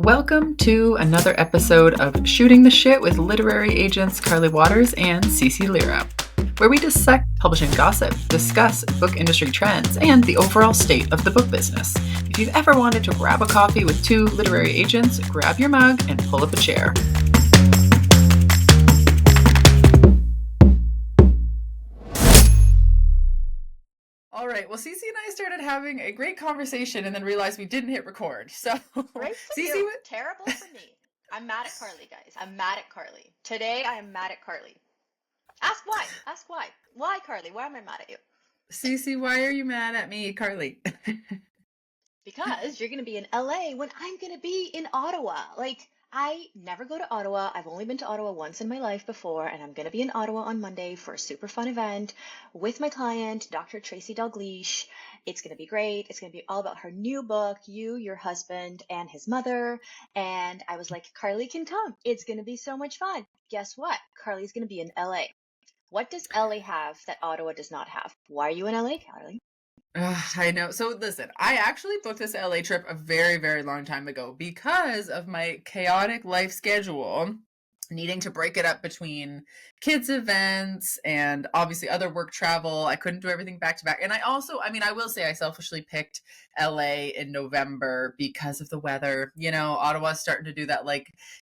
Welcome to another episode of Shooting the Shit with literary agents Carly Waters and CeCe Lyra, where we dissect publishing gossip, discuss book industry trends, and the overall state of the book business. If you've ever wanted to grab a coffee with two literary agents, grab your mug and pull up a chair. All right. Well, CeCe and I started having a great conversation and then realized we didn't hit record. So, Great for CeCe, you. Terrible for me. I'm mad at Carly, guys. I'm mad at Carly. Today, I am mad at Carly. Ask why. Ask why. Why, Carly? Why am I mad at you? CeCe, why are you mad at me, Carly? Because you're going to be in LA when I'm going to be in Ottawa. I never go to Ottawa. I've only been to Ottawa once in my life before, and I'm going to be in Ottawa on Monday for a super fun event with my client, Dr. Tracy Dalgleish. It's going to be great. It's going to be all about her new book, You, Your Husband, and His Mother. And I was like, Carly can come. It's going to be so much fun. Guess what? Carly's going to be in LA. What does LA have that Ottawa does not have? Why are you in LA, Carly? I know. So listen, I actually booked this LA trip a very, very long time ago because of my chaotic life schedule, needing to break it up between kids events and obviously other work travel. I couldn't do everything back to back. And I will say I selfishly picked LA in November because of the weather. Ottawa's starting to do that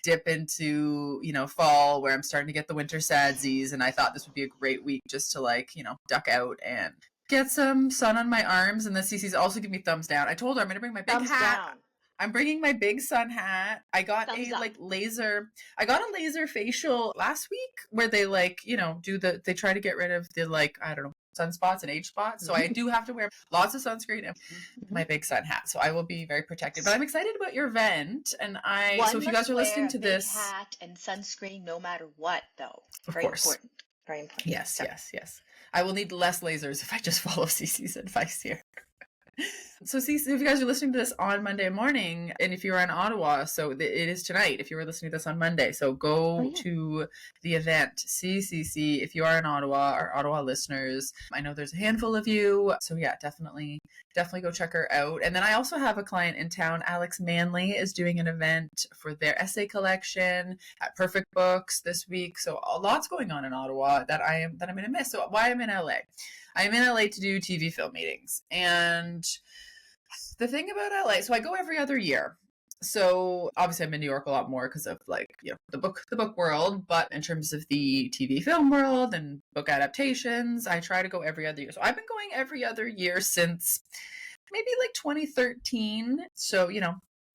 dip into, fall where I'm starting to get the winter sadsies. And I thought this would be a great week just to duck out and get some sun on my arms. And then CeCe's also give me thumbs down. I told her I'm going to bring my big hat. Down. I'm bringing my big sun hat. I got I got a laser facial last week where they they try to get rid of the sunspots and age spots. So I do have to wear lots of sunscreen and my big sun hat. So I will be very protected. But I'm excited about your event. And so if you guys are listening to this, hat and sunscreen no matter what, though. Of Very course. important. Very important. Yes. I will need less lasers if I just follow CeCe's advice here. So CeCe, if you guys are listening to this on Monday morning, and if you're in Ottawa, so it is tonight, if you were listening to this on Monday, so go to the event, CeCe, if you are in Ottawa, our Ottawa listeners. I know there's a handful of you, so yeah, definitely go check her out. And then I also have a client in town, Alex Manley, is doing an event for their essay collection at Perfect Books this week. So lots going on in Ottawa that I'm going to miss. So why I'm in LA? I'm in LA to do TV film meetings. And the thing about LA, so I go every other year. So obviously I'm in New York a lot more because of the book world, but in terms of the TV film world and book adaptations, I try to go every other year. So I've been going every other year since maybe 2013. So,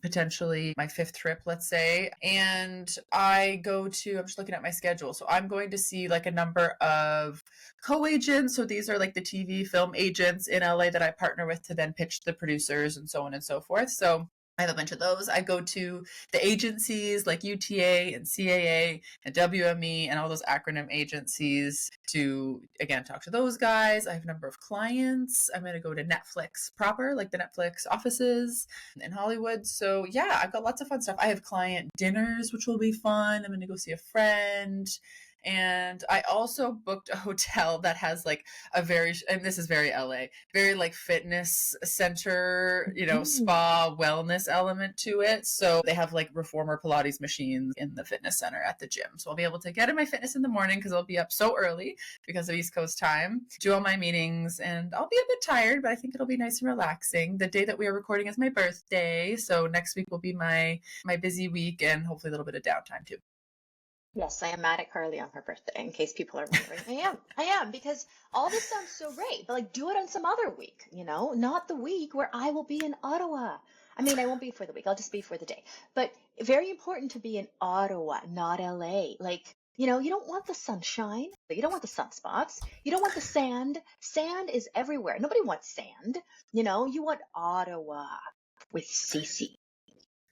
potentially my fifth trip, let's say. And I'm just looking at my schedule. So I'm going to see a number of co-agents. So these are the TV film agents in LA that I partner with to then pitch the producers and so on and so forth. So I have a bunch of those. I go to the agencies like UTA and CAA and WME and all those acronym agencies to, again, talk to those guys. I have a number of clients. I'm going to go to Netflix proper, the Netflix offices in Hollywood. So yeah, I've got lots of fun stuff. I have client dinners, which will be fun. I'm going to go see a friend. And I also booked a hotel that has and this is very LA, very fitness center, spa wellness element to it. So they have reformer Pilates machines in the fitness center at the gym. So I'll be able to get in my fitness in the morning because I'll be up so early because of East Coast time, do all my meetings, and I'll be a bit tired, but I think it'll be nice and relaxing. The day that we are recording is my birthday. So next week will be my busy week and hopefully a little bit of downtime too. Yes, I am mad at Carly on her birthday, in case people are wondering. I am, because all this sounds so great, but do it on some other week, not the week where I will be in Ottawa. I mean, I won't be for the week, I'll just be for the day. But very important to be in Ottawa, not LA. You don't want the sunshine, you don't want the sunspots, you don't want the sand. Sand is everywhere. Nobody wants sand. You want Ottawa with CeCe.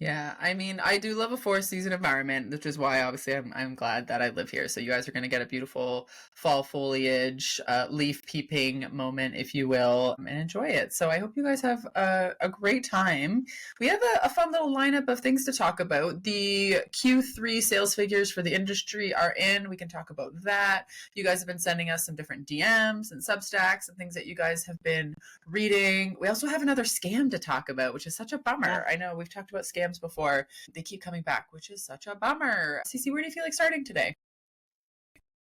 Yeah, I mean, I do love a four-season environment, which is why obviously I'm glad that I live here. So you guys are going to get a beautiful fall foliage, leaf peeping moment, if you will, and enjoy it. So I hope you guys have a great time. We have a fun little lineup of things to talk about. The Q3 sales figures for the industry are in. We can talk about that. You guys have been sending us some different DMs and Substacks and things that you guys have been reading. We also have another scam to talk about, which is such a bummer. Yeah. I know we've talked about scams DMs before. They keep coming back, which is such a bummer. CeCe, where do you feel like starting today?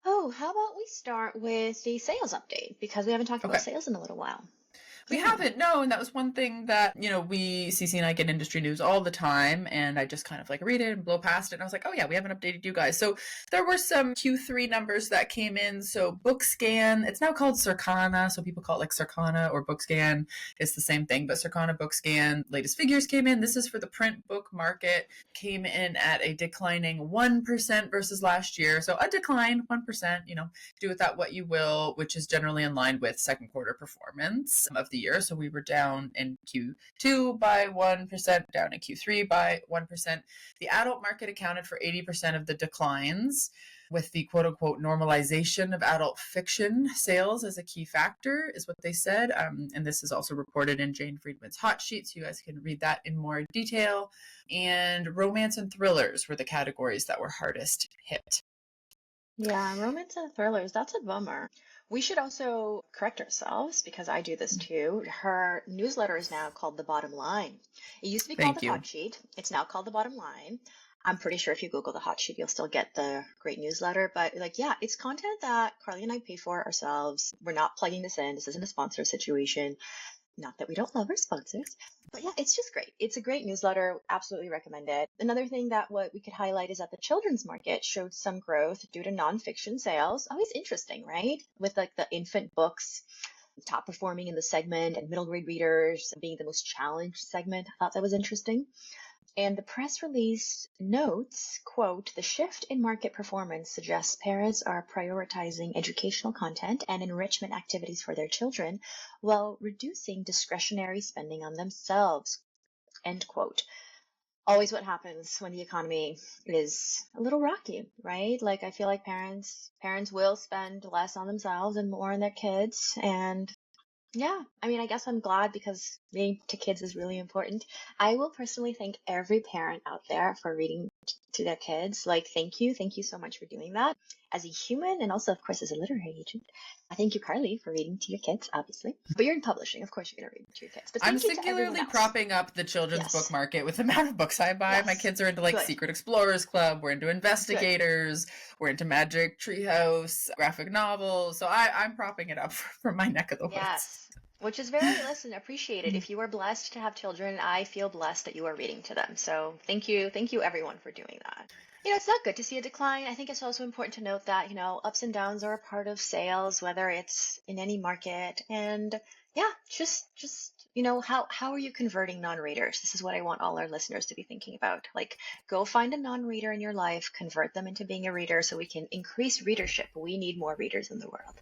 Oh, how about we start with the sales update because we haven't talked about Okay. sales in a little while. We Yeah. haven't, no, and that was one thing that, CeCe and I get industry news all the time, and I just kind of like read it and blow past it, and I was like, oh yeah, we haven't updated you guys. So there were some Q3 numbers that came in. So BookScan, it's now called Circana, so people call it like Circana or BookScan. It's the same thing, but Circana BookScan, latest figures came in. This is for the print book market, came in at a declining 1% versus last year. So a decline, 1%, do with that what you will, which is generally in line with second quarter performance of the year. So we were down in Q2 by 1%, down in Q3 by 1%. The adult market accounted for 80% of the declines, with the quote unquote normalization of adult fiction sales as a key factor, is what they said. And this is also reported in Jane Friedman's hot sheet, so you guys can read that in more detail. And romance and thrillers were the categories that were hardest hit. Yeah, romance and thrillers, that's a bummer. We should also correct ourselves because I do this too. Her newsletter is now called The Bottom Line. It used to be called Thank The you. Hot Sheet. It's now called The Bottom Line. I'm pretty sure if you Google The Hot Sheet, you'll still get the great newsletter. But yeah, it's content that Carly and I pay for ourselves. We're not plugging this in. This isn't a sponsor situation. Not that we don't love our sponsors, but yeah, it's just great. It's a great newsletter. Absolutely recommend it. Another thing that what we could highlight is that the children's market showed some growth due to nonfiction sales. Always interesting, right? With like the infant books top performing in the segment and middle grade readers being the most challenged segment. I thought that was interesting. And the press release notes, quote, the shift in market performance suggests parents are prioritizing educational content and enrichment activities for their children while reducing discretionary spending on themselves, end quote. Always what happens when the economy is a little rocky, right? Like I feel like parents will spend less on themselves and more on their kids. And yeah, I mean, I guess I'm glad because reading to kids is really important. I will personally thank every parent out there for reading to their kids. Like, thank you. Thank you so much for doing that as a human and also, of course, as a literary agent. I thank you, Carly, for reading to your kids, obviously. But you're in publishing. Of course, you're going to read to your kids. But I'm thank you to everyone singularly else. propping up the children's book Yes. market with the amount of books I buy. Yes. My kids are into like Good. Secret Explorers Club. We're into investigators. We're into Magic Treehouse, graphic novels. So I'm propping it up for my neck of the woods. Yes. Which is very, appreciated. If you are blessed to have children, I feel blessed that you are reading to them. So thank you everyone for doing that. It's not good to see a decline. I think it's also important to note that, ups and downs are a part of sales, whether it's in any market. And yeah, just how are you converting non-readers? This is what I want all our listeners to be thinking about. Like, go find a non-reader in your life, convert them into being a reader so we can increase readership. We need more readers in the world.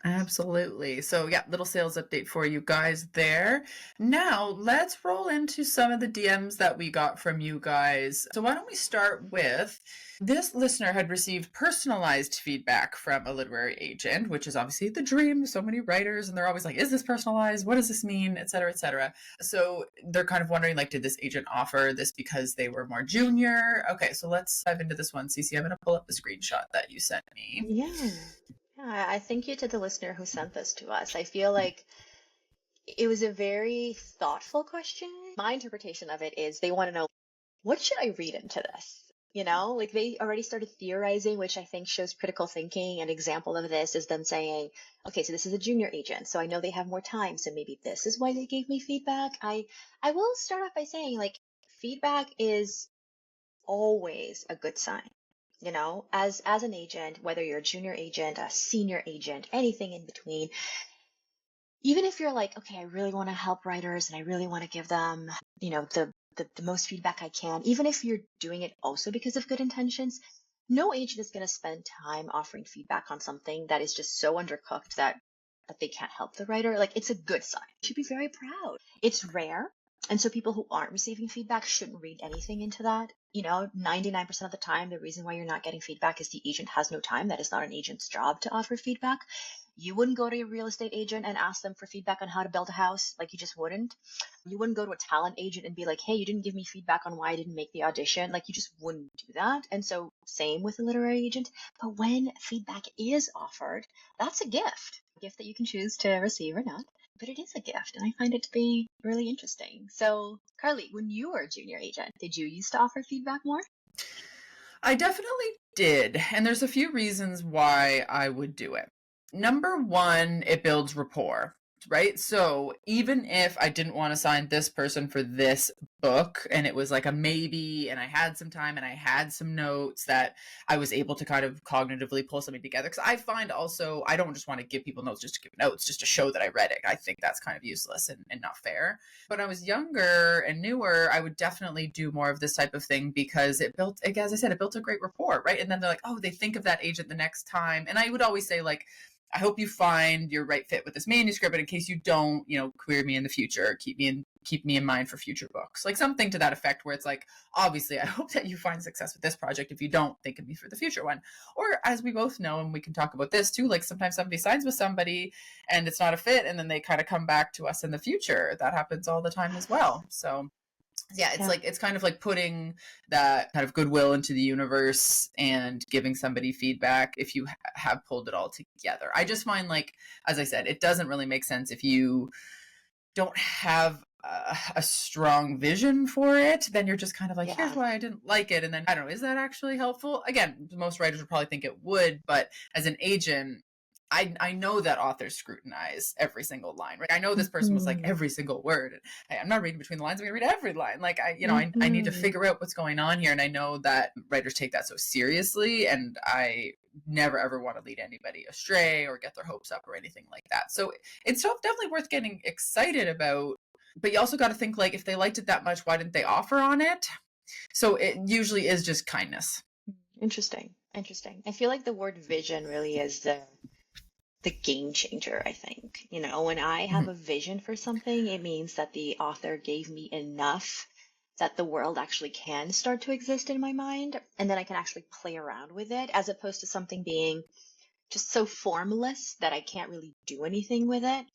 Absolutely. So yeah, little sales update for you guys there. Now let's roll into some of the DMs that we got from you guys. So why don't we start with, this listener had received personalized feedback from a literary agent, which is obviously the dream of so many writers, and they're always like, is this personalized? What does this mean? Et cetera, et cetera. So they're kind of wondering, like, did this agent offer this because they were more junior? Okay, so let's dive into this one. CeCe, I'm going to pull up the screenshot that you sent me. Yeah, I thank you to the listener who sent this to us. I feel like it was a very thoughtful question. My interpretation of it is they want to know, what should I read into this? Like they already started theorizing, which I think shows critical thinking. An example of this is them saying, okay, so this is a junior agent, so I know they have more time, so maybe this is why they gave me feedback. I will start off by saying, like, feedback is always a good sign. As an agent, whether you're a junior agent, a senior agent, anything in between, even if you're like, okay, I really want to help writers and I really want to give them, the most feedback I can, even if you're doing it also because of good intentions, no agent is going to spend time offering feedback on something that is just so undercooked that they can't help the writer. Like, it's a good sign. You should be very proud. It's rare. And so people who aren't receiving feedback shouldn't read anything into that. 99% of the time, the reason why you're not getting feedback is the agent has no time. That is not an agent's job to offer feedback. You wouldn't go to a real estate agent and ask them for feedback on how to build a house. Like, you just wouldn't. You wouldn't go to a talent agent and be like, hey, you didn't give me feedback on why I didn't make the audition. Like, you just wouldn't do that. And so same with a literary agent. But when feedback is offered, that's a gift that you can choose to receive or not. but it is a gift, and I find it to be really interesting. So, Carly, when you were a junior agent, did you used to offer feedback more? I definitely did. And there's a few reasons why I would do it. Number one, it builds rapport, right? So even if I didn't want to sign this person for this book and it was like a maybe, and I had some time and I had some notes that I was able to kind of cognitively pull something together. Because I find also, I don't just want to give people notes just to give notes, just to show that I read it. I think that's kind of useless and not fair. When I was younger and newer, I would definitely do more of this type of thing because it built, as I said, it built a great rapport, right? And then they're like, oh, they think of that agent the next time. And I would always say, like, I hope you find your right fit with this manuscript, but in case you don't, query me in the future, keep me in mind for future books. Like something to that effect where it's like, obviously, I hope that you find success with this project. If you don't, think of me for the future one. Or as we both know, and we can talk about this too, like sometimes somebody signs with somebody and it's not a fit, and then they kind of come back to us in the future. That happens all the time as well. So yeah, Yeah. it's kind of like putting that kind of goodwill into the universe and giving somebody feedback if you have pulled it all together. I just find, like, as I said, it doesn't really make sense if you don't have a strong vision for it. Then you're just kind of like, here's Yeah. why I didn't like it, and then I don't know, is that actually helpful? Again, most writers would probably think it would, but as an agent, I know that authors scrutinize every single line, right? I know this person was like Mhm. every single word. I'm not reading between the lines. I'm going to read every line. Like I need to Mhm. figure out what's going on here, and I know that writers take that so seriously, and I never ever want to lead anybody astray or get their hopes up or anything like that. So it's definitely worth getting excited about. But you also got to think, like, if they liked it that much, why didn't they offer on it? So it usually is just kindness. Interesting. Interesting. I feel like the word vision really is the game changer, I think. When I have Mm-hmm. a vision for something, it means that the author gave me enough that the world actually can start to exist in my mind, and then I can actually play around with it, as opposed to something being just so formless that I can't really do anything with it.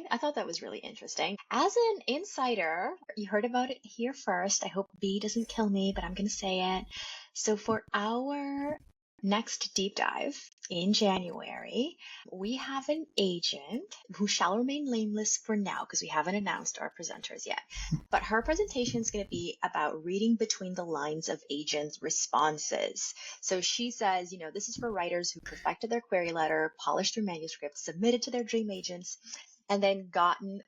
I thought that was really interesting. As an insider, you heard about it here first. I hope B doesn't kill me, but I'm going to say it. So for our next deep dive in January, we have an agent who shall remain nameless for now because we haven't announced our presenters yet. But her presentation is going to be about reading between the lines of agents' responses. So she says, this is for writers who perfected their query letter, polished their manuscript, submitted to their dream agents, and then gotten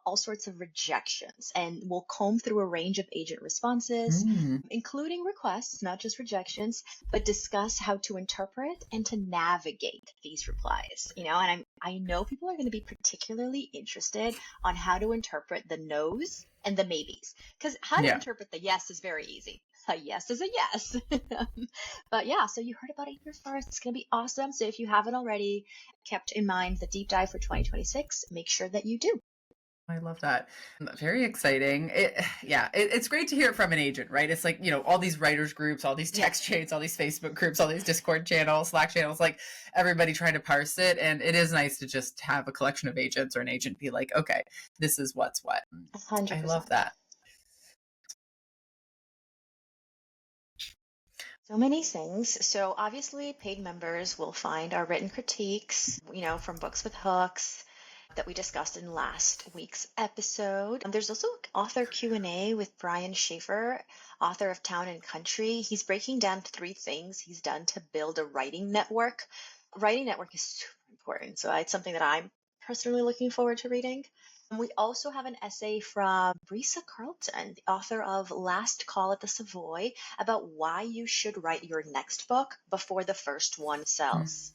all sorts of rejections. And we'll comb through a range of agent responses, Mm. including requests, not just rejections, but discuss how to interpret and to navigate these replies. And I know people are going to be particularly interested on how to interpret the no's and the maybes, because how to Yeah. interpret the yes is very easy. A yes is a yes. But yeah, so you heard about it here first. It's going to be awesome. So if you haven't already kept in mind the deep dive for 2026, make sure that you do. I love that. Very exciting. It's great to hear it from an agent, right? It's like, all these writers groups, all these Yeah. text chains, all these Facebook groups, all these Discord channels, Slack channels, like everybody trying to parse it. And it is nice to just have a collection of agents or an agent be like, okay, this is what's what. I love 100%. that. So many things. So obviously, paid members will find our written critiques, from Books with Hooks that we discussed in last week's episode. There's also author Q&A with Brian Schaefer, author of Town and Country. He's breaking down 3 things he's done to build a writing network. Writing network is super important, so it's something that I'm personally looking forward to reading. We also have an essay from Brisa Carlton, the author of Last Call at the Savoy, about why you should write your next book before the first one sells.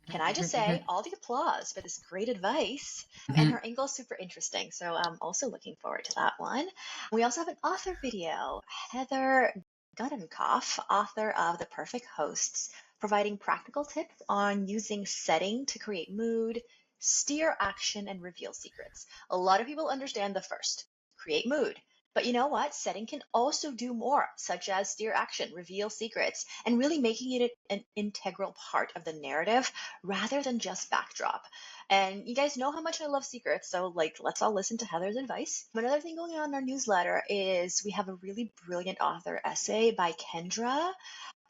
Can I just say all the applause for this great advice? And her angle is super interesting, so I'm also looking forward to that one. We also have an author video, Heather Gudenkoff, author of The Perfect Hosts, providing practical tips on using setting to create mood, steer action, and reveal secrets. A lot of people understand the first, create mood. But you know what? Setting can also do more, such as steer action, reveal secrets, and really making it an integral part of the narrative rather than just backdrop. And you guys know how much I love secrets, so let's all listen to Heather's advice. Another thing going on in our newsletter is we have a really brilliant author essay by Kendra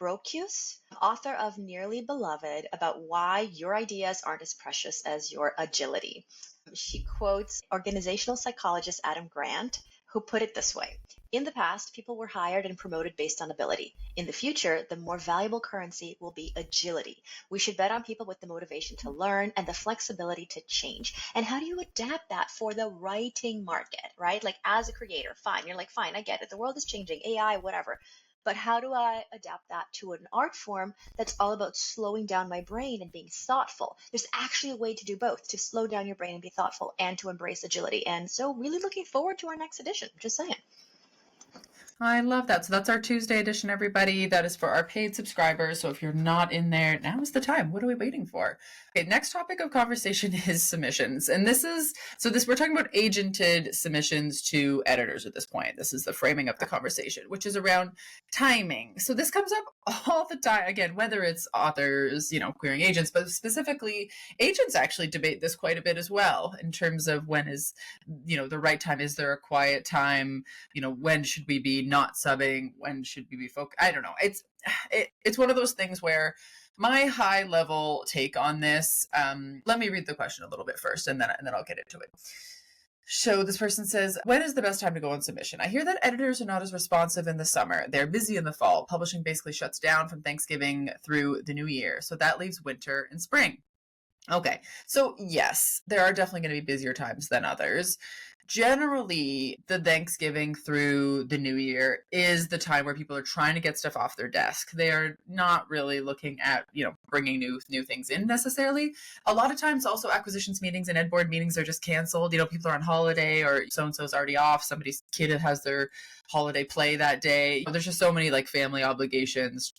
Brocius, author of Nearly Beloved, about why your ideas aren't as precious as your agility. She quotes organizational psychologist Adam Grant, who put it this way: in the past, people were hired and promoted based on ability. In the future, the more valuable currency will be agility. We should bet on people with the motivation to learn and the flexibility to change. And how do you adapt that for the writing market, right? Like as a creator, fine. You're like, fine, I get it. The world is changing, AI, whatever. But how do I adapt that to an art form that's all about slowing down my brain and being thoughtful? There's actually a way to do both, to slow down your brain and be thoughtful and to embrace agility. And so really looking forward to our next edition. Just saying. I love that. So that's our Tuesday edition, everybody. That is for our paid subscribers. So if you're not in there, now is the time. What are we waiting for? Okay, next topic of conversation is submissions. And we're talking about agented submissions to editors at this point. This is the framing of the conversation, which is around timing. So this comes up all the time, again, whether it's authors, querying agents, but specifically agents actually debate this quite a bit as well in terms of when is, the right time. Is there a quiet time? When should we be not subbing? When should we be focused? I don't know. It's one of those things where my high level take on this, let me read the question a little bit first and then I'll get into it. So this person says, when is the best time to go on submission? I hear that editors are not as responsive in the summer. They're busy in the fall. Publishing basically shuts down from Thanksgiving through the new year. So that leaves winter and spring. Okay, so yes, there are definitely going to be busier times than others. Generally, the Thanksgiving through the new year is the time where people are trying to get stuff off their desk. They are not really looking at, bringing new things in necessarily. A lot of times also acquisitions meetings and ed board meetings are just canceled. People are on holiday or so-and-so's already off. Somebody's kid has their holiday play that day. There's just so many family obligations,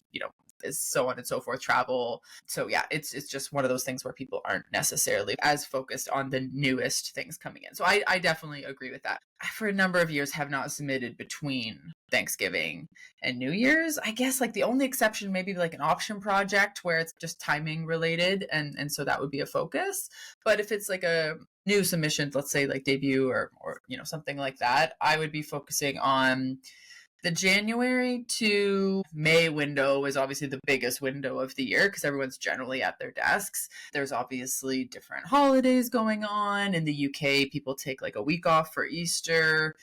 so on and so forth, travel. So yeah, it's just one of those things where people aren't necessarily as focused on the newest things coming in. So I definitely agree with that. For a number of years have not submitted between Thanksgiving and New Year's. I guess the only exception maybe an option project where it's just timing related and so that would be a focus. But if it's a new submission, let's say debut or something like that, I would be focusing on the January to May window is obviously the biggest window of the year because everyone's generally at their desks. There's obviously different holidays going on. In the UK, people take a week off for Easter.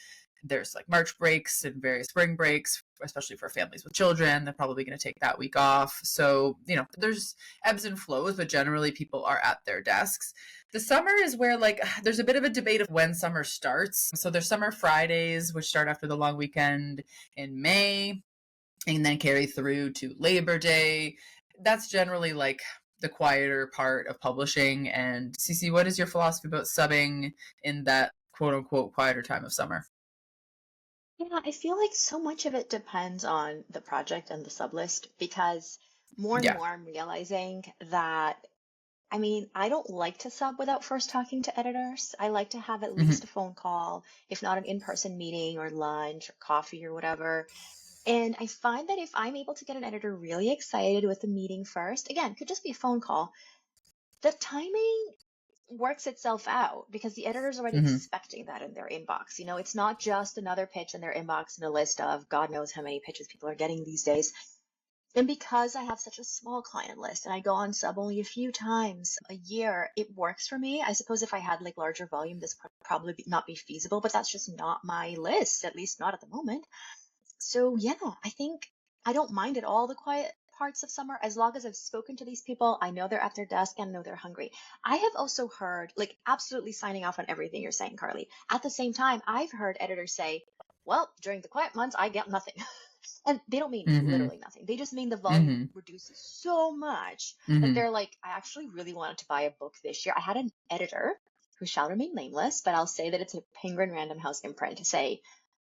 There's March breaks and various spring breaks, especially for families with children. They're probably going to take that week off. So, there's ebbs and flows, but generally people are at their desks. The summer is where there's a bit of a debate of when summer starts. So there's summer Fridays, which start after the long weekend in May and then carry through to Labor Day. That's generally the quieter part of publishing. And CeCe, what is your philosophy about subbing in that quote unquote quieter time of summer? Yeah, I feel like so much of it depends on the project and the sublist because more and Yeah. more I'm realizing that I don't like to sub without first talking to editors. I like to have at least a phone call, if not an in-person meeting or lunch or coffee or whatever. And I find that if I'm able to get an editor really excited with the meeting first, again, could just be a phone call, the timing works itself out because the editor's already expecting that in their inbox. It's not just another pitch in their inbox in a list of God knows how many pitches people are getting these days. And because I have such a small client list and I go on sub only a few times a year, it works for me. I suppose if I had larger volume, this would probably not be feasible, but that's just not my list, at least not at the moment. So yeah, I think I don't mind at all the quiet parts of summer as long as I've spoken to these people. I know they're at their desk and know they're hungry. I have also heard, absolutely signing off on everything you're saying, Carly. At the same time, I've heard editors say, well, during the quiet months, I get nothing. And they don't mean literally nothing. They just mean the volume reduces so much that they're I actually really wanted to buy a book this year. I had an editor who shall remain nameless, but I'll say that it's a Penguin Random House imprint to say,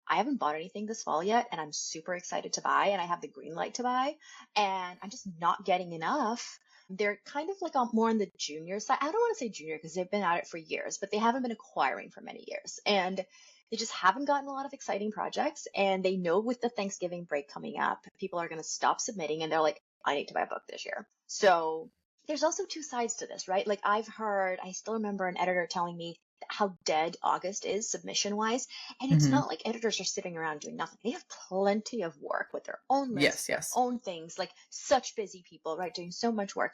I haven't bought anything this fall yet, and I'm super excited to buy, and I have the green light to buy, and I'm just not getting enough. They're kind of more on the junior side. I don't want to say junior because they've been at it for years, but they haven't been acquiring for many years. And they just haven't gotten a lot of exciting projects. And they know with the Thanksgiving break coming up, people are going to stop submitting. And they're like, I need to buy a book this year. So there's also two sides to this, right? I still remember an editor telling me how dead August is submission wise. And it's Hmm. not like editors are sitting around doing nothing. They have plenty of work with their own lists, Yes, their yes. own things, like such busy people, right? Doing so much work.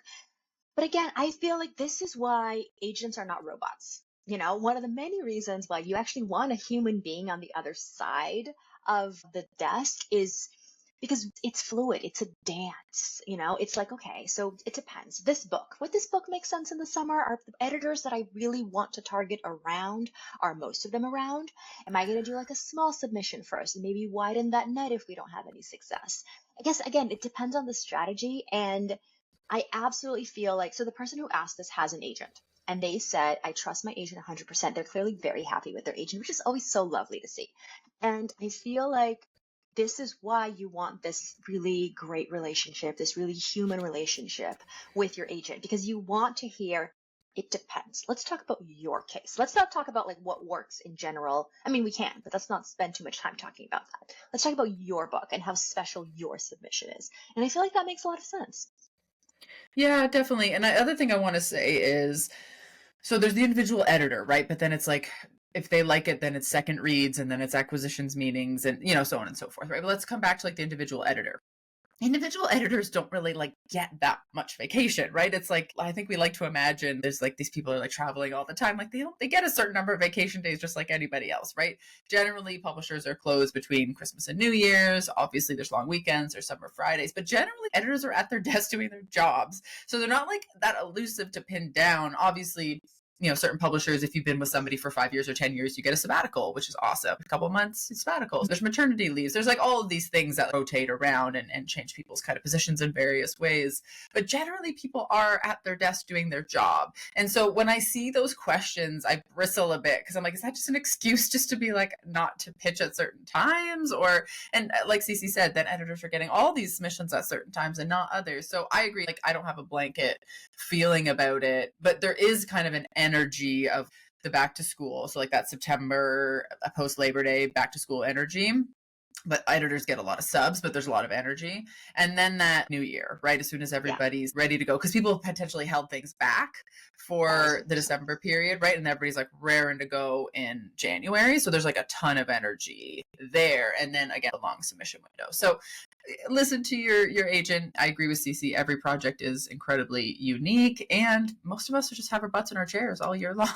But again, I feel like this is why agents are not robots. One of the many reasons why you actually want a human being on the other side of the desk is because it's fluid. It's a dance. It's like, okay, so it depends. Would this book make sense in the summer? Are the editors that I really want to target around, are most of them around? Am I going to do like a small submission first and maybe widen that net if we don't have any success? I guess, again, it depends on the strategy. And I absolutely feel like, so the person who asked this has an agent, and they said, I trust my agent 100%. They're clearly very happy with their agent, which is always so lovely to see. And I feel like this is why you want this really great relationship, this really human relationship with your agent, because you want to hear, it depends. Let's talk about your case. Let's not talk about like what works in general. I mean, we can, but let's not spend too much time talking about that. Let's talk about your book and how special your submission is. And I feel like that makes a lot of sense. Yeah, definitely. And the other thing I want to say is, so there's the individual editor, right? But then it's like, if they like it, then it's second reads, and then it's acquisitions meetings, and so on and so forth, right? But let's come back to like the individual editor. Individual editors don't really like get that much vacation, right? It's like, I think we like to imagine there's like these people are like traveling all the time. Like they get a certain number of vacation days just like anybody else, right? Generally, publishers are closed between Christmas and New Year's. Obviously, there's long weekends or summer Fridays, but generally editors are at their desk doing their jobs. So they're not like that elusive to pin down. Obviously, certain publishers, if you've been with somebody for 5 years or 10 years, you get a sabbatical, which is awesome. A couple of months, sabbaticals. There's maternity leaves. There's like all of these things that rotate around and change people's kind of positions in various ways. But generally, people are at their desk doing their job. And so when I see those questions, I bristle a bit because I'm like, is that just an excuse just to be like not to pitch at certain times? And like CeCe said, then editors are getting all these submissions at certain times and not others. So I agree. Like, I don't have a blanket feeling about it, but there is kind of an energy of the back to school. So like that September post Labor Day back to school energy. But editors get a lot of subs, but there's a lot of energy. And then that new year, right? As soon as everybody's ready to go, because people potentially held things back for the December period, right? And everybody's like raring to go in January. So there's like a ton of energy there. And then again, the long submission window. So listen to your agent. I agree with CeCe. Every project is incredibly unique. And most of us just have our butts in our chairs all year long.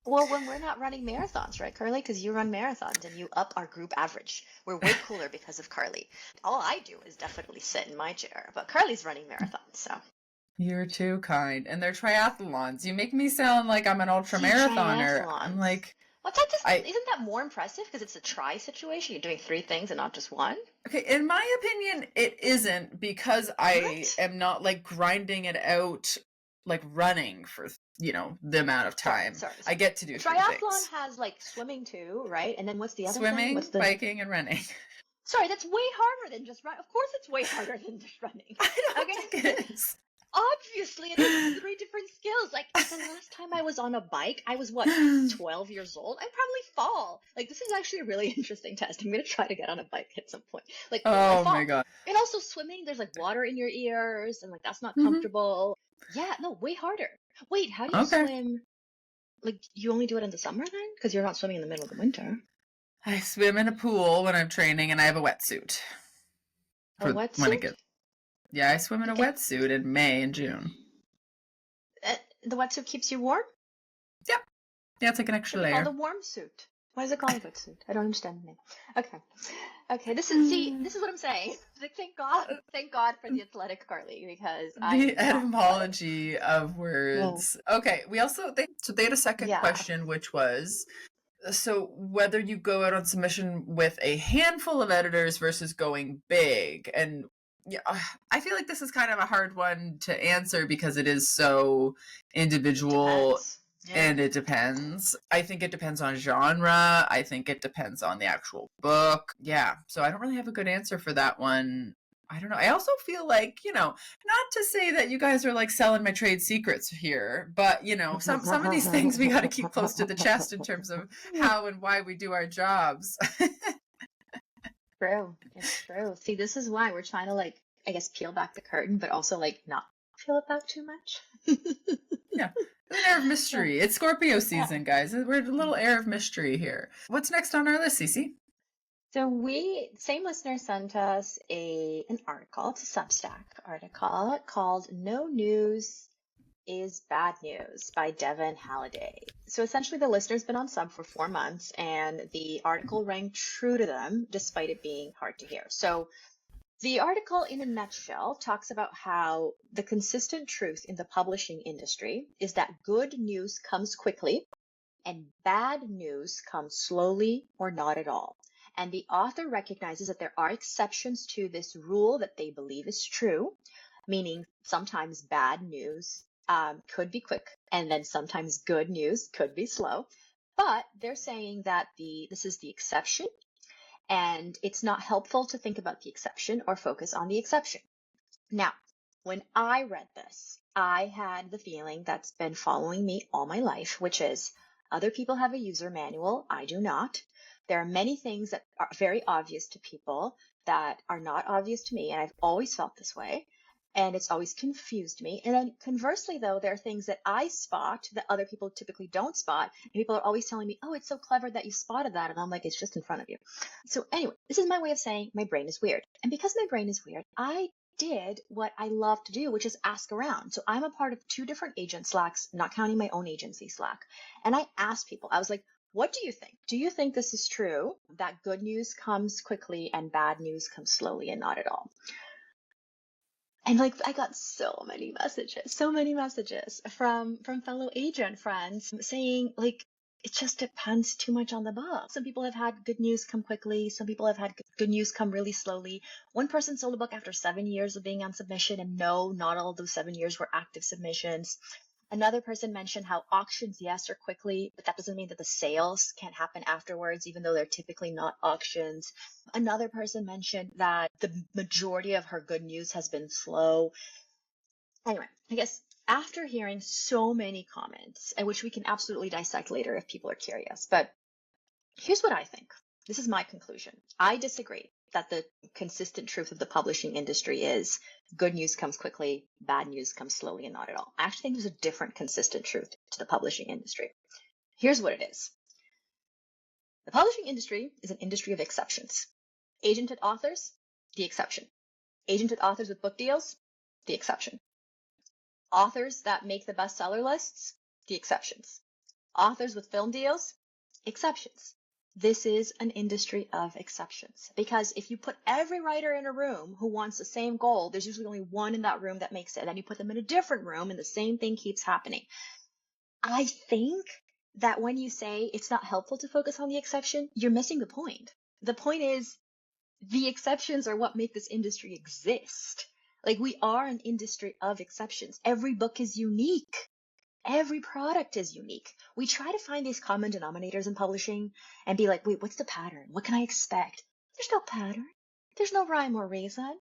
Well, when we're not running marathons, right, Carly? Because you run marathons and you up our group average. We're way cooler because of Carly. All I do is definitely sit in my chair, but Carly's running marathons, so. You're too kind. And they're triathlons. You make me sound like I'm an ultra marathoner. I'm like, Well, that just, isn't that more impressive because it's a try situation? You're doing 3 things and not just one? Okay, in my opinion, it isn't, because I am not like grinding it out like running for the amount of time. Sorry. I get to do 3 Triathlon things. has like swimming too, right? And then what's the other thing? Swimming, What's the biking, and running. Sorry, that's way harder than just run. Of course, it's way harder than just running. I don't think it is. Obviously, it is 3 different skills. Like the last time I was on a bike, I was what, 12 years old? I'd probably fall. Like, this is actually a really interesting test. I'm gonna try to get on a bike at some point. Like, oh my god. And also swimming, there's like water in your ears, and like that's not comfortable. Yeah, no, way harder. Wait, how do you swim? Like, you only do it in the summer then? Because you're not swimming in the middle of the winter. I swim in a pool when I'm training, and I have a wetsuit. A wetsuit? Yeah, I swim in a wetsuit in May and June. The wetsuit keeps you warm? Yeah. Yeah, it's like an extra layer. It's called a warm suit. Why is it called a wetsuit? I don't understand the name. Okay. This is what I'm saying. Like, thank God for the athletic Carly, because the etymology of words. Oh. Okay. We also they had a second question, which was, so whether you go out on submission with a handful of editors versus going big. And yeah, I feel like this is kind of a hard one to answer because it is so individual. And it depends. I think it depends on genre. I think it depends on the actual book. Yeah. So I don't really have a good answer for that one. I don't know. I also feel like, not to say that you guys are like selling my trade secrets here, but some of these things we got to keep close to the chest in terms of how and why we do our jobs. True. It's true. See, this is why we're trying to like, I guess, peel back the curtain, but also like not peel it back too much. Yeah. There's an air of Yeah. mystery. It's Scorpio Yeah. season, guys. We're a little air of mystery here. What's next on our list, CeCe? So same listener sent us an article, it's a Substack article called No News is Bad News by Devin Halliday. So essentially the listener's been on sub for 4 months and the article rang true to them despite it being hard to hear. So the article in a nutshell talks about how the consistent truth in the publishing industry is that good news comes quickly and bad news comes slowly or not at all. And the author recognizes that there are exceptions to this rule that they believe is true, meaning sometimes bad news could be quick, and then sometimes good news could be slow. But they're saying that this is the exception, and it's not helpful to think about the exception or focus on the exception. Now, when I read this, I had the feeling that's been following me all my life, which is other people have a user manual. I do not. There are many things that are very obvious to people that are not obvious to me, and I've always felt this way. And it's always confused me. And then conversely, though, there are things that I spot that other people typically don't spot. And people are always telling me, oh, it's so clever that you spotted that. And I'm like, it's just in front of you. So anyway, this is my way of saying my brain is weird. And because my brain is weird, I did what I love to do, which is ask around. So I'm a part of 2 different agent Slacks, not counting my own agency Slack. And I asked people, I was like, what do you think? Do you think this is true, that good news comes quickly and bad news comes slowly and not at all? And like I got so many messages from fellow agent friends saying like it just depends too much on the book. Some people have had good news come quickly. Some people have had good news come really slowly. One person sold a book after 7 years of being on submission, and no, not all of those 7 years were active submissions. Another person mentioned how auctions, yes, are quickly, but that doesn't mean that the sales can't happen afterwards, even though they're typically not auctions. Another person mentioned that the majority of her good news has been slow. Anyway, I guess after hearing so many comments, and which we can absolutely dissect later if people are curious, but here's what I think. This is my conclusion. I disagree that the consistent truth of the publishing industry is good news comes quickly, bad news comes slowly and not at all. I actually think there's a different consistent truth to the publishing industry. Here's what it is. The publishing industry is an industry of exceptions. Agented authors, the exception. Agented authors with book deals, the exception. Authors that make the bestseller lists, the exceptions. Authors with film deals, exceptions. This is an industry of exceptions, because if you put every writer in a room who wants the same goal, there's usually only one in that room that makes it. And then you put them in a different room and the same thing keeps happening. I think that when you say it's not helpful to focus on the exception, you're missing the point. The point is the exceptions are what make this industry exist. Like, we are an industry of exceptions. Every book is unique. Every product is unique. We try to find these common denominators in publishing and be like, wait, what's the pattern? What can I expect? There's no pattern. There's no rhyme or reason.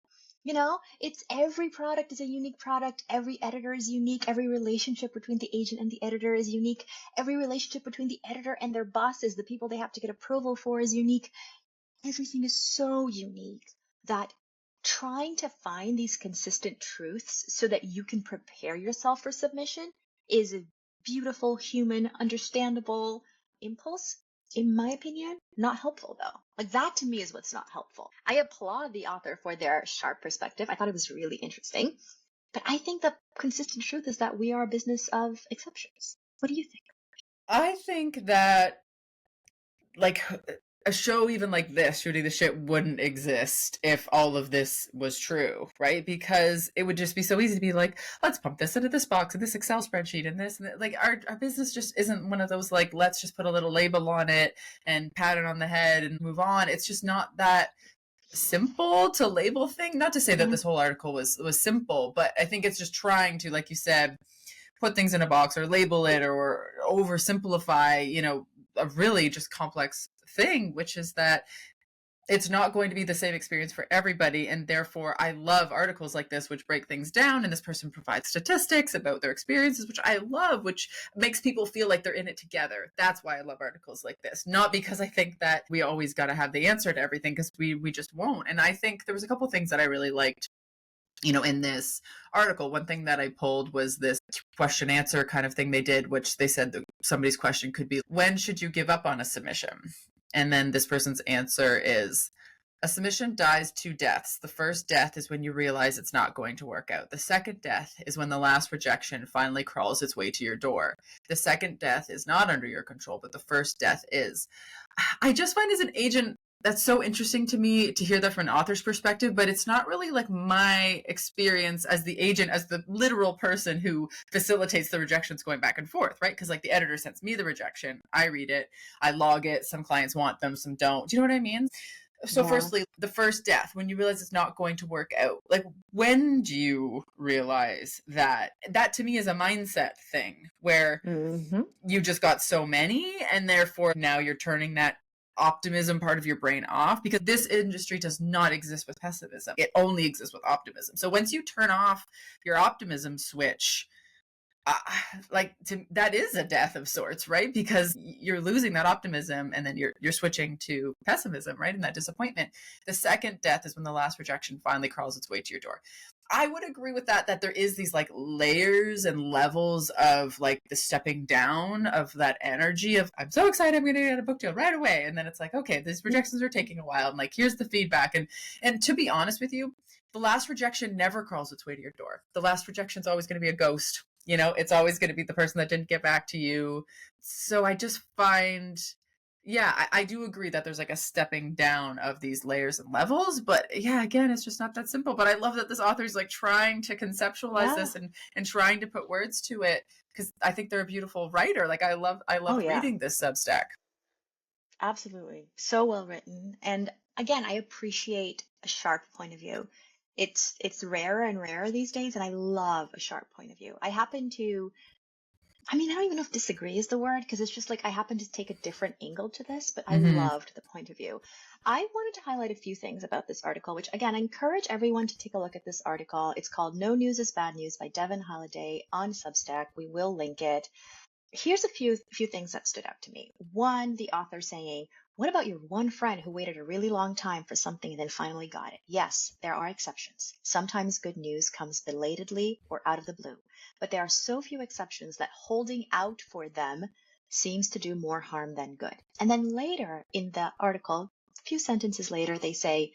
It's every product is a unique product. Every editor is unique. Every relationship between the agent and the editor is unique. Every relationship between the editor and their bosses, the people they have to get approval for, is unique. Everything is so unique that trying to find these consistent truths so that you can prepare yourself for submission is a beautiful, human, understandable impulse. In my opinion, not helpful though. Like, that to me is what's not helpful. I applaud the author for their sharp perspective. I thought it was really interesting. But I think the consistent truth is that we are a business of exceptions. What do you think? I think that, like, a show even like this, Shooting the Shit, wouldn't exist if all of this was true, right? Because it would just be so easy to be like, let's pump this into this box and this Excel spreadsheet and this and that. Like, our business just isn't one of those, like, let's just put a little label on it and pat it on the head and move on. It's just not that simple to label thing. Not to say that this whole article was simple, but I think it's just trying to, like you said, put things in a box or label it or oversimplify, a really just complex thing, which is that it's not going to be the same experience for everybody. And therefore, I love articles like this, which break things down. And this person provides statistics about their experiences, which I love, which makes people feel like they're in it together. That's why I love articles like this. Not because I think that we always got to have the answer to everything, because we just won't. And I think there was a couple things that I really liked in this article, one thing that I pulled was this question answer kind of thing they did, which they said that somebody's question could be, when should you give up on a submission? And then this person's answer is, a submission dies two deaths. The first death is when you realize it's not going to work out. The second death is when the last rejection finally crawls its way to your door. The second death is not under your control, but the first death is. I just find as an agent, that's so interesting to me to hear that from an author's perspective, but it's not really like my experience as the agent, as the literal person who facilitates the rejections going back and forth, right? Because like the editor sends me the rejection, I read it, I log it. Some clients want them, some don't. Do you know what I mean? So Yeah. firstly, the first death, when you realize it's not going to work out, like when do you realize that? That to me is a mindset thing where you just got so many and therefore now you're turning that optimism part of your brain off, because this industry does not exist with pessimism. It only exists with optimism. So once you turn off your optimism switch, that is a death of sorts, right? Because you're losing that optimism and then you're switching to pessimism, right? And that disappointment. The second death is when the last rejection finally crawls its way to your door. I would agree with that there is these like layers and levels of like the stepping down of that energy of, I'm so excited, I'm going to get a book deal right away. And then it's like, okay, these rejections are taking a while. And like, here's the feedback. And to be honest with you, the last rejection never crawls its way to your door. The last rejection is always going to be a ghost. It's always going to be the person that didn't get back to you. So I just find, I do agree that there's like a stepping down of these layers and levels, but yeah, again, it's just not that simple. But I love that this author's like trying to conceptualize this and trying to put words to it, because I think they're a beautiful writer. Like I love reading this Substack. Absolutely. So well written. And again, I appreciate a sharp point of view. It's rarer and rarer these days, and I love a sharp point of view. I don't even know if disagree is the word, because it's just like I happen to take a different angle to this, but I loved the point of view. I wanted to highlight a few things about this article, which again, I encourage everyone to take a look at this article. It's called No News is Bad News by Devin Holliday on Substack. We will link it. Here's a few things that stood out to me. One, the author saying, what about your one friend who waited a really long time for something and then finally got it? Yes, there are exceptions. Sometimes good news comes belatedly or out of the blue, but there are so few exceptions that holding out for them seems to do more harm than good. And then later in the article, a few sentences later, they say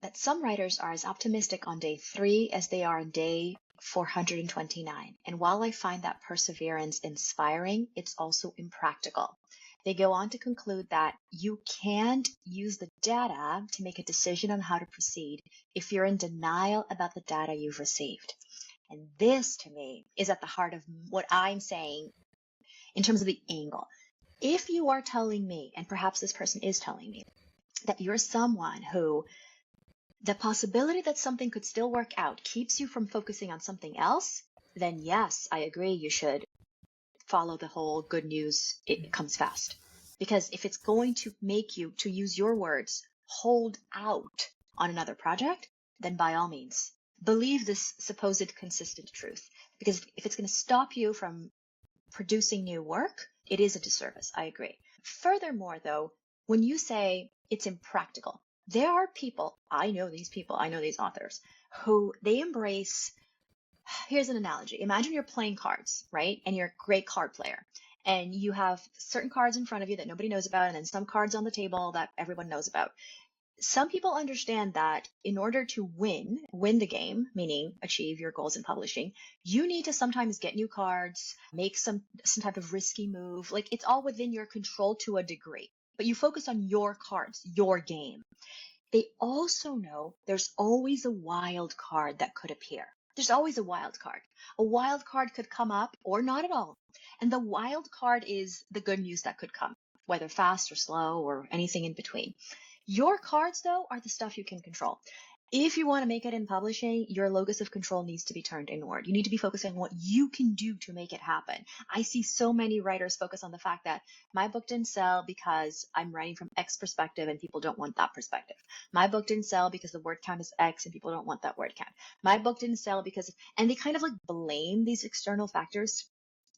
that some writers are as optimistic on day 3 as they are on day 429. And while I find that perseverance inspiring, it's also impractical. They go on to conclude that you can't use the data to make a decision on how to proceed if you're in denial about the data you've received. And this, to me, is at the heart of what I'm saying in terms of the angle. If you are telling me, and perhaps this person is telling me, that you're someone who the possibility that something could still work out keeps you from focusing on something else, then yes, I agree, you should follow the whole good news, it comes fast. Because if it's going to make you, to use your words, hold out on another project, then by all means, believe this supposed consistent truth. Because if it's going to stop you from producing new work, it is a disservice, I agree. Furthermore, though, when you say it's impractical, there are people, I know these authors, who they embrace. Here's an analogy. Imagine you're playing cards, right? And you're a great card player. And you have certain cards in front of you that nobody knows about, and then some cards on the table that everyone knows about. Some people understand that in order to win the game, meaning achieve your goals in publishing, you need to sometimes get new cards, make some type of risky move. Like, it's all within your control to a degree. But you focus on your cards, your game. They also know there's always a wild card that could appear. There's always a wild card. A wild card could come up or not at all. And the wild card is the good news that could come, whether fast or slow or anything in between. Your cards, though, are the stuff you can control. If you want to make it in publishing, your locus of control needs to be turned inward. You need to be focusing on what you can do to make it happen. I see so many writers focus on the fact that my book didn't sell because I'm writing from X perspective and people don't want that perspective. My book didn't sell because the word count is X and people don't want that word count. My book didn't sell because, and they kind of like blame these external factors,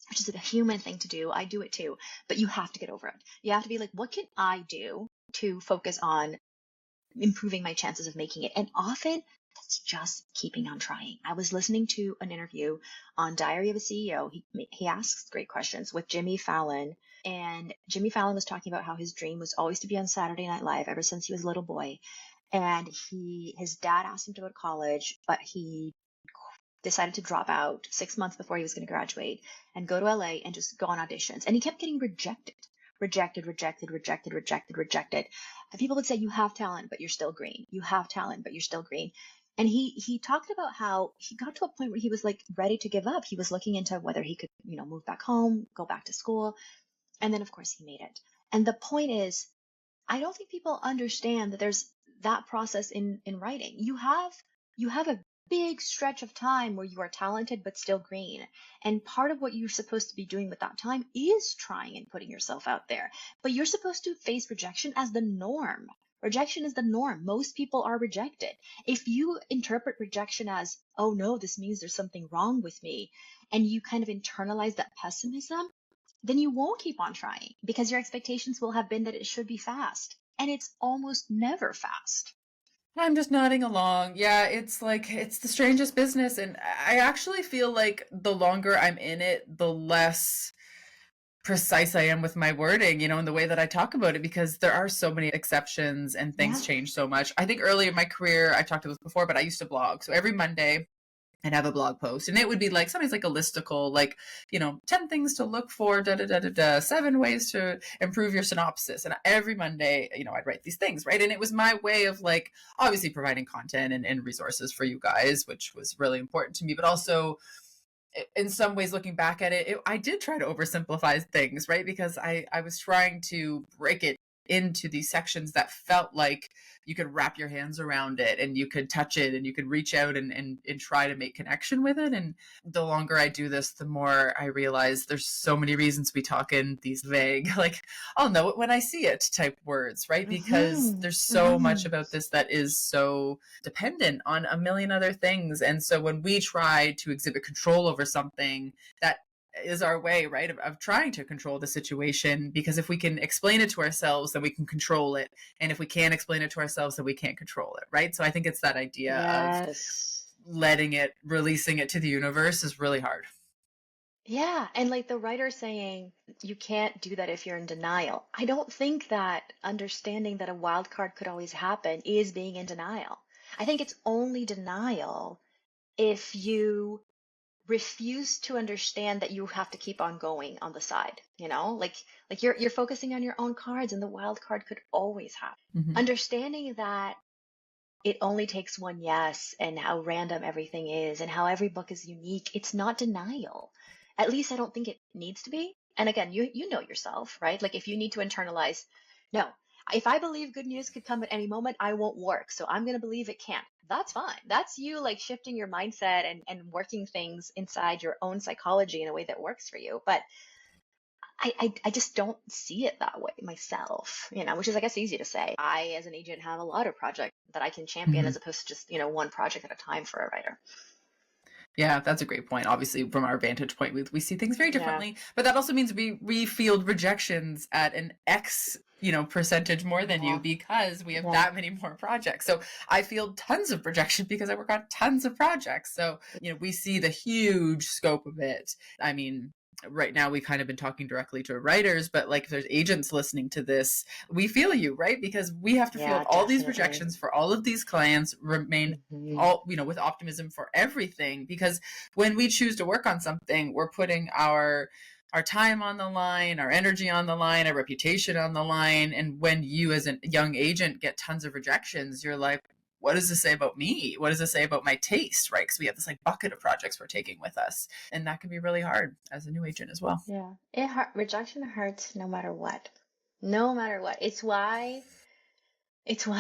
which is a human thing to do. I do it too, but you have to get over it. You have to be like, what can I do to focus on improving my chances of making it? And often That's just keeping on trying. I was listening to an interview on Diary of a CEO. He asks great questions with Jimmy Fallon. And Jimmy Fallon was talking about how his dream was always to be on Saturday Night Live ever since he was a little boy. And his dad asked him to go to college, but he decided to drop out 6 months before he was going to graduate and go to LA and just go on auditions. And he kept getting rejected. And people would say, you have talent, but you're still green. You have talent, but you're still green. And he talked about how he got to a point where he was like ready to give up. He was looking into whether he could, move back home, go back to school. And then of course he made it. And the point is, I don't think people understand that there's that process in writing. You have a big stretch of time where you are talented but still green. And part of what you're supposed to be doing with that time is trying and putting yourself out there. But you're supposed to face rejection as the norm. Rejection is the norm. Most people are rejected. If you interpret rejection as, oh no, this means there's something wrong with me, and you kind of internalize that pessimism, then you won't keep on trying because your expectations will have been that it should be fast. And it's almost never fast. I'm just nodding along. Yeah, it's like, it's the strangest business. And I actually feel like the longer I'm in it, the less precise I am with my wording, in the way that I talk about it, because there are so many exceptions and things change so much. I think early in my career, I talked about this before, but I used to blog. So every Monday, I'd have a blog post, and it would be like sometimes like a listicle, like 10 things to look for, 7 ways to improve your synopsis. And every Monday, I'd write these things, right? And it was my way of like obviously providing content and resources for you guys, which was really important to me, but also in some ways looking back at it, I did try to oversimplify things, right? Because I was trying to break it into these sections that felt like you could wrap your hands around it and you could touch it and you could reach out and try to make connection with it. And the longer I do this, the more I realize there's so many reasons we talk in these vague, like, I'll know it when I see it type words, right? Because there's so much about this that is so dependent on a million other things. And so when we try to exhibit control over something, that is our way, right, of trying to control the situation, because if we can explain it to ourselves, then we can control it, and if we can't explain it to ourselves, then we can't control it, right? So I think it's that idea of letting it, releasing it to the universe is really hard. Yeah, and like the writer saying, you can't do that if you're in denial. I don't think that understanding that a wild card could always happen is being in denial. I think it's only denial if you refuse to understand that you have to keep on going on the side, like you're focusing on your own cards and the wild card could always happen. Understanding that it only takes one yes and how random everything is and how every book is unique, it's not denial. At least I don't think it needs to be. And again, you know yourself, right? Like if you need to internalize, no, if I believe good news could come at any moment, I won't work. So I'm going to believe it can't. That's fine. That's you like shifting your mindset and working things inside your own psychology in a way that works for you. But I just don't see it that way myself, which is, I guess, easy to say. I, as an agent, have a lot of projects that I can champion as opposed to just, one project at a time for a writer. Yeah, that's a great point. Obviously, from our vantage point, we see things very differently, but that also means we field rejections at an X, percentage more than you, because we have that many more projects. So I field tons of rejection because I work on tons of projects. So, we see the huge scope of it. I mean, right now we've kind of been talking directly to writers, but like if there's agents listening to this, we feel you, right? Because we have to feel all these rejections for all of these clients, remain all, with optimism for everything. Because when we choose to work on something, we're putting our time on the line, our energy on the line, our reputation on the line. And when you as a young agent get tons of rejections, you're like, what does this say about me? What does this say about my taste, right? Because we have this like bucket of projects we're taking with us. And that can be really hard as a new agent as well. Yeah, rejection hurts no matter what. No matter what. It's why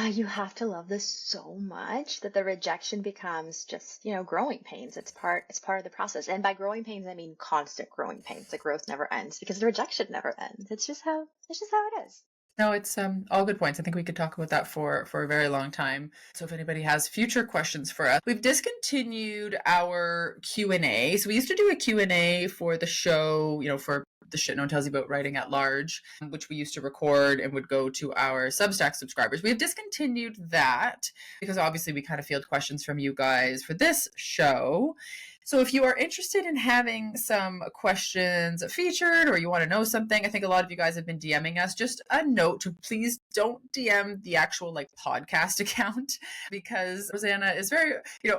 you have to love this so much that the rejection becomes just, growing pains. It's part of the process. And by growing pains, I mean constant growing pains. The growth never ends because the rejection never ends. It's just how it is. No, it's all good points. I think we could talk about that for a very long time. So if anybody has future questions for us, we've discontinued our Q&A. So we used to do a Q&A for the show, for the Shit No One Tells You About Writing at Large, which we used to record and would go to our Substack subscribers. We have discontinued that because obviously we kind of field questions from you guys for this show. So if you are interested in having some questions featured or you want to know something, I think a lot of you guys have been DMing us. Just a note to please don't DM the actual like podcast account, because Rosanna is very,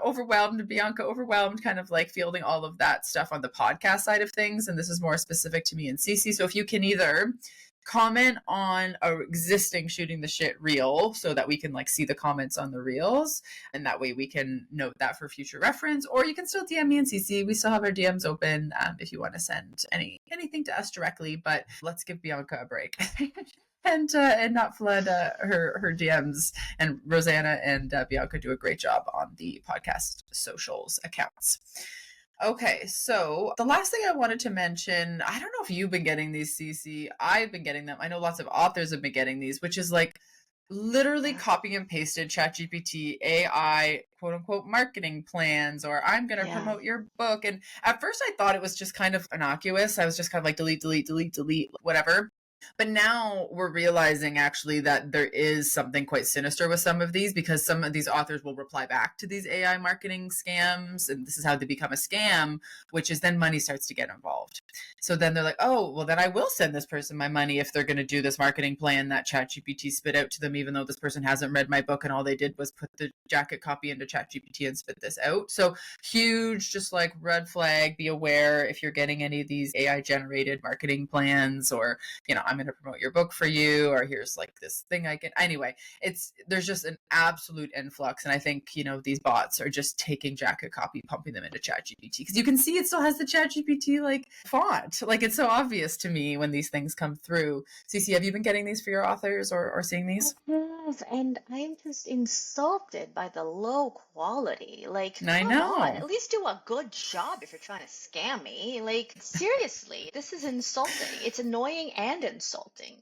overwhelmed, Bianca overwhelmed, kind of like fielding all of that stuff on the podcast side of things. And this is more specific to me and CeCe. So if you can either comment on our existing Shooting the Shit reel so that we can like see the comments on the reels, and that way we can note that for future reference, or you can still DM me and CeCe. We still have our DMs open if you want to send anything to us directly, but let's give Bianca a break. And not flood her DMs. And Rosanna and Bianca do a great job on the podcast socials accounts. Okay, so the last thing I wanted to mention, I don't know if you've been getting these, CeCe. I've been getting them. I know lots of authors have been getting these, which is like literally copy and pasted ChatGPT AI quote unquote marketing plans, or I'm going to promote your book. And at first I thought it was just kind of innocuous. I was just kind of like delete, whatever. But now we're realizing actually that there is something quite sinister with some of these, because some of these authors will reply back to these AI marketing scams. And this is how they become a scam, which is then money starts to get involved. So then they're like, oh, well, then I will send this person my money if they're going to do this marketing plan that ChatGPT spit out to them, even though this person hasn't read my book and all they did was put the jacket copy into ChatGPT and spit this out. So huge, just like red flag, be aware if you're getting any of these AI generated marketing plans, or, I'm going to promote your book for you, or here's like this thing I can. Anyway, there's just an absolute influx. And I think, these bots are just taking jacket copy, pumping them into ChatGPT, because you can see it still has the ChatGPT like font. Like, it's so obvious to me when these things come through. CeCe, have you been getting these for your authors or seeing these? Yes, and I'm just insulted by the low quality. Like, I come know. on, at least do a good job if you're trying to scam me. Like, seriously, this is insulting. It's annoying and insulting.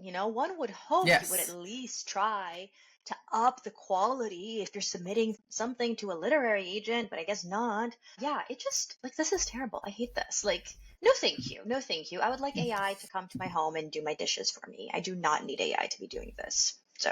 One would hope you would at least try to up the quality if you're submitting something to a literary agent, but I guess not. Yeah, it just, like, this is terrible. I hate this. Like, no, thank you. No, thank you. I would like AI to come to my home and do my dishes for me. I do not need AI to be doing this. So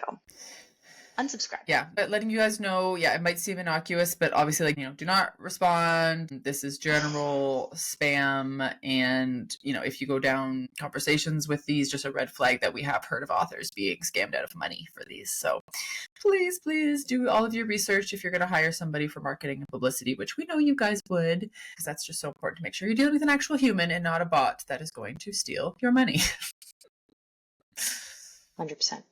unsubscribe. Yeah, but letting you guys know, it might seem innocuous, but obviously, do not respond. This is general spam. And, if you go down conversations with these, just a red flag that we have heard of authors being scammed out of money for these. So please do all of your research if you're going to hire somebody for marketing and publicity, which we know you guys would, because that's just so important to make sure you're dealing with an actual human and not a bot that is going to steal your money. 100%.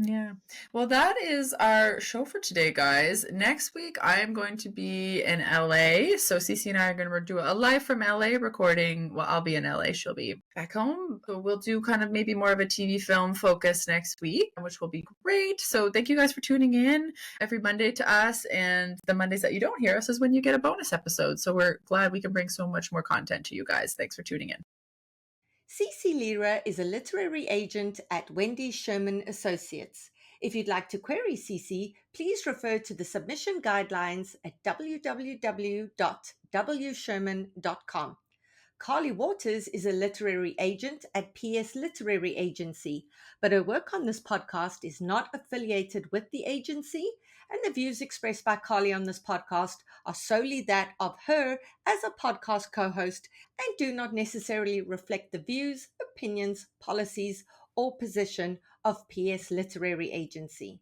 Yeah. Well, that is our show for today, guys. Next week, I am going to be in LA. So CeCe and I are going to do a live from LA recording. Well, I'll be in LA. She'll be back home. So we'll do kind of maybe more of a TV film focus next week, which will be great. So thank you guys for tuning in every Monday to us. And the Mondays that you don't hear us is when you get a bonus episode. So we're glad we can bring so much more content to you guys. Thanks for tuning in. CeCe Lira is a literary agent at Wendy Sherman Associates. If you'd like to query CeCe, please refer to the submission guidelines at www.wsherman.com. Carly Waters is a literary agent at PS Literary Agency, but her work on this podcast is not affiliated with the agency, and the views expressed by Carly on this podcast are solely that of her as a podcast co-host and do not necessarily reflect the views, opinions, policies, or position of PS Literary Agency.